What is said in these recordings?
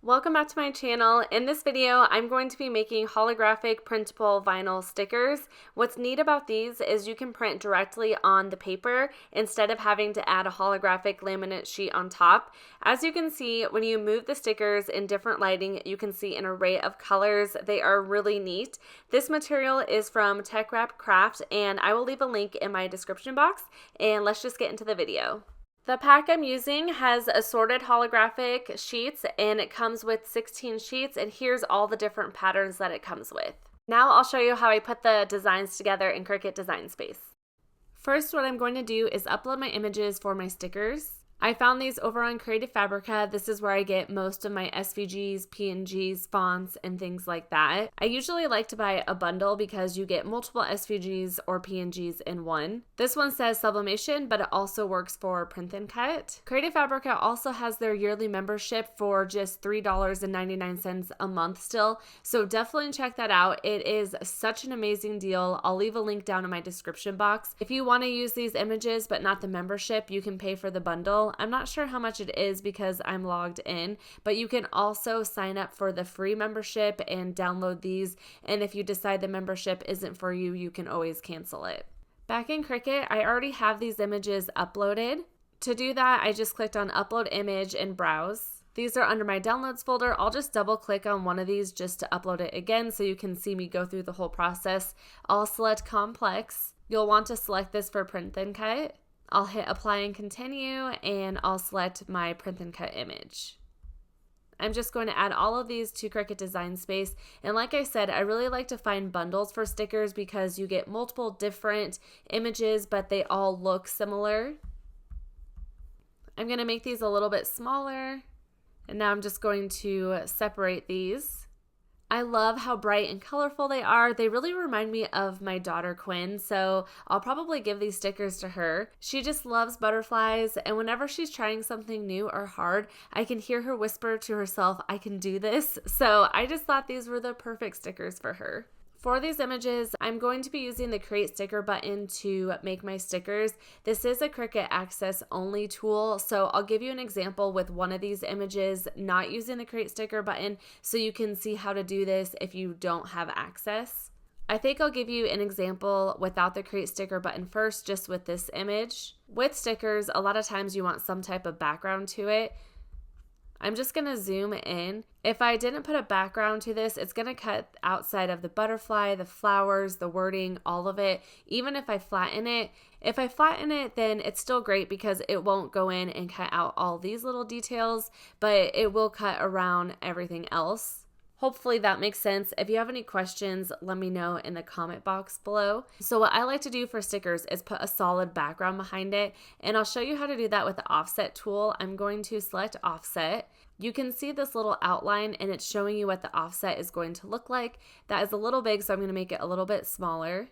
Welcome back to my channel. In this video, I'm going to be making holographic printable vinyl stickers. What's neat about these is you can print directly on the paper instead of having to add a holographic laminate sheet on top. As you can see, when you move the stickers in different lighting, you can see an array of colors. They are really neat. This material is from Tech Wrap Craft, and I will leave a link in my description box, and let's just get into the video. The pack I'm using has assorted holographic sheets and it comes with 16 sheets, and here's all the different patterns that it comes with. Now I'll show you how I put the designs together in Cricut Design Space. First, what I'm going to do is upload my images for my stickers. I found these over on Creative Fabrica. This is where I get most of my SVGs, PNGs, fonts, and things like that. I usually like to buy a bundle because you get multiple SVGs or PNGs in one. This one says sublimation, but it also works for print and cut. Creative Fabrica also has their yearly membership for just $3.99 a month still, so definitely check that out. It is such an amazing deal. I'll leave a link down in my description box. If you want to use these images but not the membership, you can pay for the bundle. I'm not sure how much it is because I'm logged in, but you can also sign up for the free membership and download these, and if you decide the membership isn't for you, you can always cancel it. Back in Cricut, I already have these images uploaded. To do that, I just clicked on Upload Image and Browse. These are under my Downloads folder. I'll just double click on one of these just to upload it again so you can see me go through the whole process. I'll select Complex. You'll want to select this for Print and Cut. I'll hit Apply and Continue, and I'll select my Print and Cut image. I'm just going to add all of these to Cricut Design Space, and like I said, I really like to find bundles for stickers because you get multiple different images, but they all look similar. I'm going to make these a little bit smaller, and now I'm just going to separate these. I love how bright and colorful they are. They really remind me of my daughter Quinn, so I'll probably give these stickers to her. She just loves butterflies, and whenever she's trying something new or hard, I can hear her whisper to herself, "I can do this." So I just thought these were the perfect stickers for her. For these images, I'm going to be using the Create Sticker button to make my stickers. This is a Cricut Access only tool, so I'll give you an example with one of these images not using the Create Sticker button so you can see how to do this if you don't have access. I think I'll give you an example without the Create Sticker button first, just with this image. With stickers, a lot of times you want some type of background to it. I'm just going to zoom in. If I didn't put a background to this, it's going to cut outside of the butterfly, the flowers, the wording, all of it, even if I flatten it. If I flatten it, then it's still great because it won't go in and cut out all these little details, but it will cut around everything else. Hopefully that makes sense. If you have any questions, let me know in the comment box below. So what I like to do for stickers is put a solid background behind it, and I'll show you how to do that with the offset tool. I'm going to select offset. You can see this little outline and it's showing you what the offset is going to look like. That is a little big, so I'm going to make it a little bit smaller.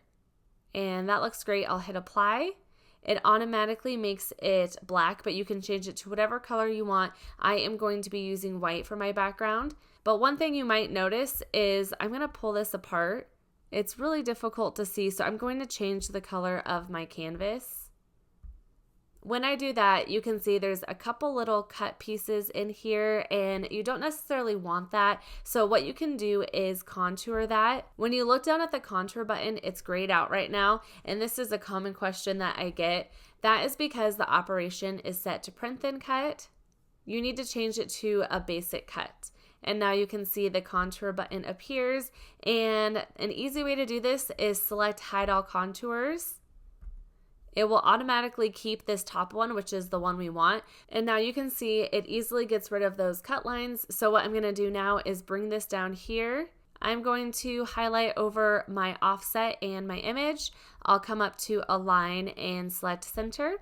And that looks great. I'll hit apply. It automatically makes it black, but you can change it to whatever color you want. I am going to be using white for my background. But one thing you might notice is I'm going to pull this apart. It's really difficult to see, so I'm going to change the color of my canvas. When I do that, you can see there's a couple little cut pieces in here, and you don't necessarily want that. So what you can do is contour that. When you look down at the contour button, it's grayed out right now, and this is a common question that I get. That is because the operation is set to print and cut. You need to change it to a basic cut. And now you can see the contour button appears, and an easy way to do this is select hide all contours. It will automatically keep this top one, which is the one we want. And now you can see it easily gets rid of those cut lines. So what I'm going to do now is bring this down here. I'm going to highlight over my offset and my image. I'll come up to Align and select Center.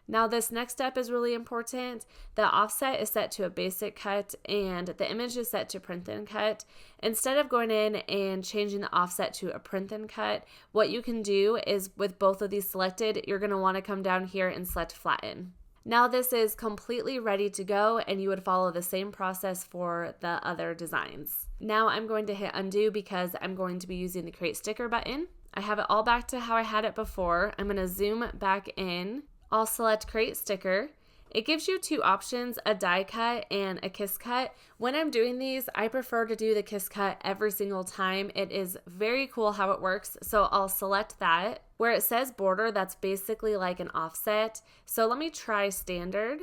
Now this next step is really important. The offset is set to a basic cut and the image is set to print and cut. Instead of going in and changing the offset to a print and cut, what you can do is with both of these selected, you're going to want to come down here and select flatten. Now this is completely ready to go, and you would follow the same process for the other designs. Now I'm going to hit undo because I'm going to be using the Create Sticker button. I have it all back to how I had it before. I'm going to zoom back in. I'll select Create Sticker, It gives you two options, a die cut and a kiss cut. When I'm doing these, I prefer to do the kiss cut every single time. It is very cool how it works. So I'll select that. Where it says border, that's basically like an offset. So let me try standard.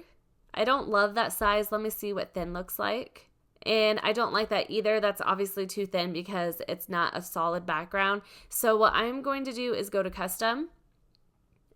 I don't love that size. Let me see what thin looks like. And I don't like that either. That's obviously too thin because it's not a solid background. So what I'm going to do is go to custom.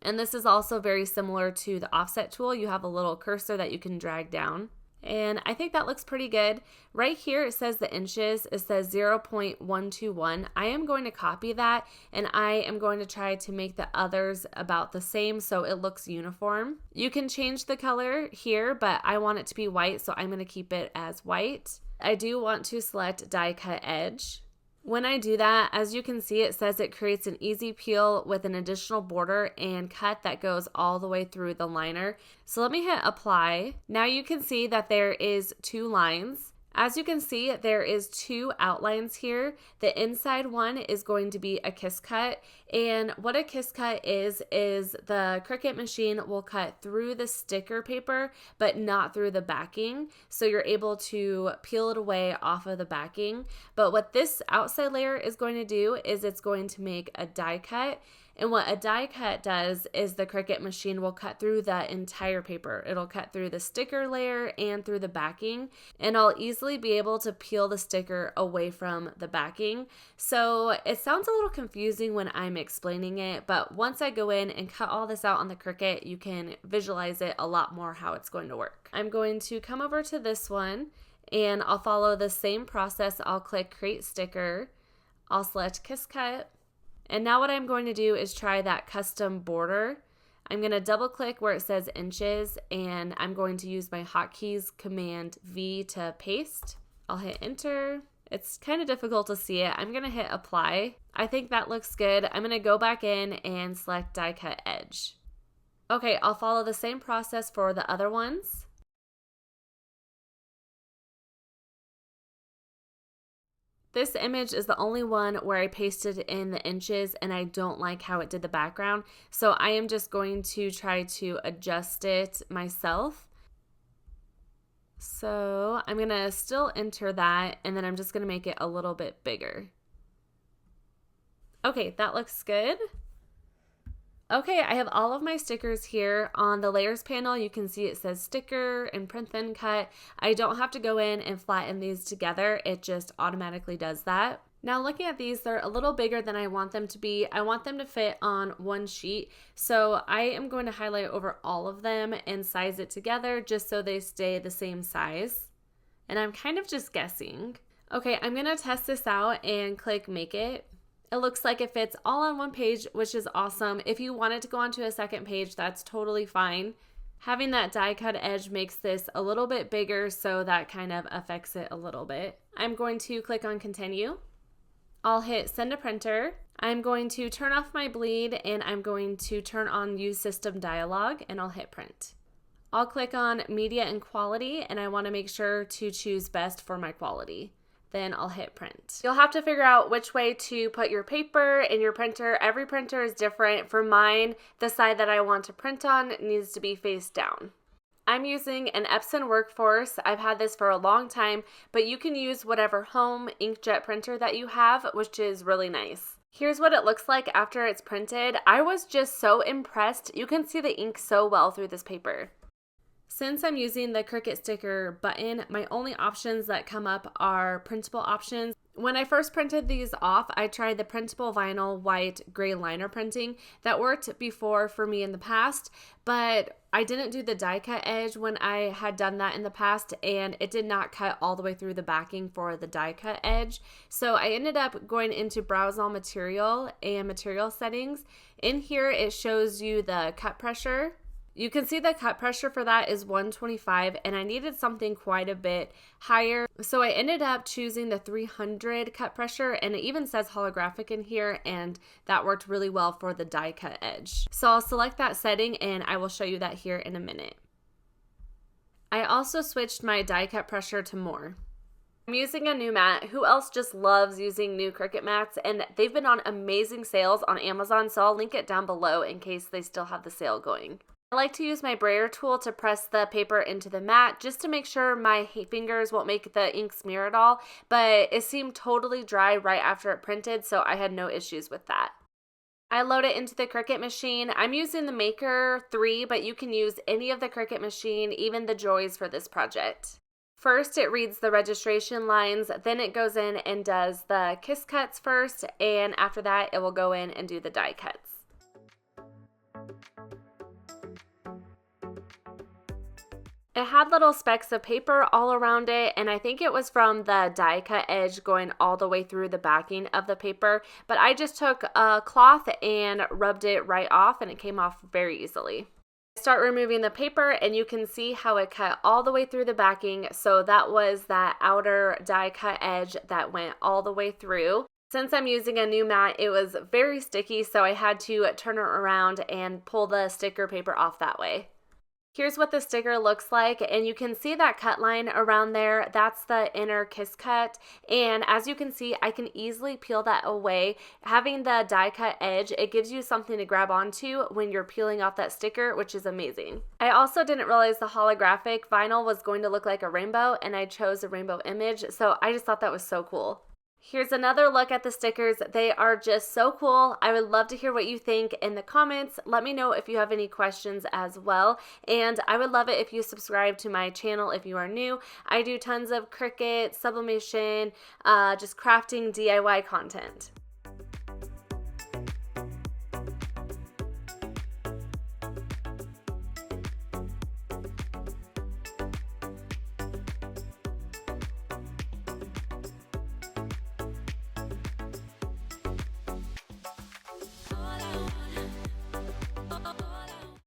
And this is also very similar to the offset tool. You have a little cursor that you can drag down. And I think that looks pretty good. Right here it says the inches. It says 0.121. I am going to copy that and I am going to try to make the others about the same so it looks uniform. You can change the color here, but I want it to be white, so I'm going to keep it as white. I do want to select die cut edge. When I do that, as you can see, it says it creates an easy peel with an additional border and cut that goes all the way through the liner. So let me hit apply. Now you can see that there is two lines. As you can see, there is two outlines here. The inside one is going to be a kiss cut, and what a kiss cut is the Cricut machine will cut through the sticker paper, but not through the backing, so you're able to peel it away off of the backing. But what this outside layer is going to do is it's going to make a die cut. And what a die cut does is the Cricut machine will cut through the entire paper. It'll cut through the sticker layer and through the backing, and I'll easily be able to peel the sticker away from the backing. So it sounds a little confusing when I'm explaining it, but once I go in and cut all this out on the Cricut, you can visualize it a lot more how it's going to work. I'm going to come over to this one and I'll follow the same process. I'll click create sticker. I'll select kiss cut. And now what I'm going to do is try that custom border. I'm going to double click where it says inches and I'm going to use my hotkeys Command V to paste. I'll hit enter. It's kind of difficult to see it. I'm going to hit apply. I think that looks good. I'm going to go back in and select die cut edge. Okay, I'll follow the same process for the other ones. This image is the only one where I pasted in the inches and I don't like how it did the background. So I am just going to try to adjust it myself. So I'm gonna still enter that and then I'm just gonna make it a little bit bigger. Okay, that looks good. Okay, I have all of my stickers here. On the layers panel, you can see it says sticker and print thin cut. I don't have to go in and flatten these together. It just automatically does that. Now looking at these, they're a little bigger than I want them to be. I want them to fit on one sheet. So I am going to highlight over all of them and size it together just so they stay the same size. And I'm kind of just guessing. Okay, I'm gonna test this out and click make it. It looks like it fits all on one page, which is awesome. If you wanted to go onto a second page, that's totally fine. Having that die cut edge makes this a little bit bigger, so that kind of affects it a little bit. I'm going to click on continue. I'll hit send to printer. I'm going to turn off my bleed and I'm going to turn on use system dialog and I'll hit print. I'll click on media and quality and I want to make sure to choose best for my quality. Then I'll hit print. You'll have to figure out which way to put your paper in your printer. Every printer is different. For mine, the side that I want to print on needs to be face down. I'm using an Epson Workforce. I've had this for a long time, but you can use whatever home inkjet printer that you have, which is really nice. Here's what it looks like after it's printed. I was just so impressed. You can see the ink so well through this paper. Since I'm using the Cricut sticker button, my only options that come up are printable options. When I first printed these off, I tried the printable vinyl white gray liner printing. That worked before for me in the past, but I didn't do the die cut edge when I had done that in the past, and it did not cut all the way through the backing for the die cut edge. So I ended up going into browse all material and material settings. In here, it shows you the cut pressure. You can see the cut pressure for that is 125 and I needed something quite a bit higher. So I ended up choosing the 300 cut pressure and it even says holographic in here and that worked really well for the die cut edge. So I'll select that setting and I will show you that here in a minute. I also switched my die cut pressure to more. I'm using a new mat. Who else just loves using new Cricut mats? And they've been on amazing sales on Amazon, so I'll link it down below in case they still have the sale going. I like to use my brayer tool to press the paper into the mat just to make sure my fingers won't make the ink smear at all, but it seemed totally dry right after it printed, so I had no issues with that. I load it into the Cricut machine. I'm using the Maker 3, but you can use any of the Cricut machine, even the Joys for this project. First, it reads the registration lines, then it goes in and does the kiss cuts first, and after that, it will go in and do the die cuts. It had little specks of paper all around it, and I think it was from the die cut edge going all the way through the backing of the paper, but I just took a cloth and rubbed it right off, and it came off very easily. I start removing the paper, and you can see how it cut all the way through the backing, so that was that outer die cut edge that went all the way through. Since I'm using a new mat, it was very sticky, so I had to turn it around and pull the sticker paper off that way. Here's what the sticker looks like, and you can see that cut line around there. That's the inner kiss cut, and as you can see, I can easily peel that away. Having the die cut edge, it gives you something to grab onto when you're peeling off that sticker, which is amazing. I also didn't realize the holographic vinyl was going to look like a rainbow, and I chose a rainbow image, so I just thought that was so cool. Here's another look at the stickers. They are just so cool. I would love to hear what you think in the comments. Let me know if you have any questions as well. And I would love it if you subscribe to my channel if you are new. I do tons of Cricut, sublimation, just crafting DIY content.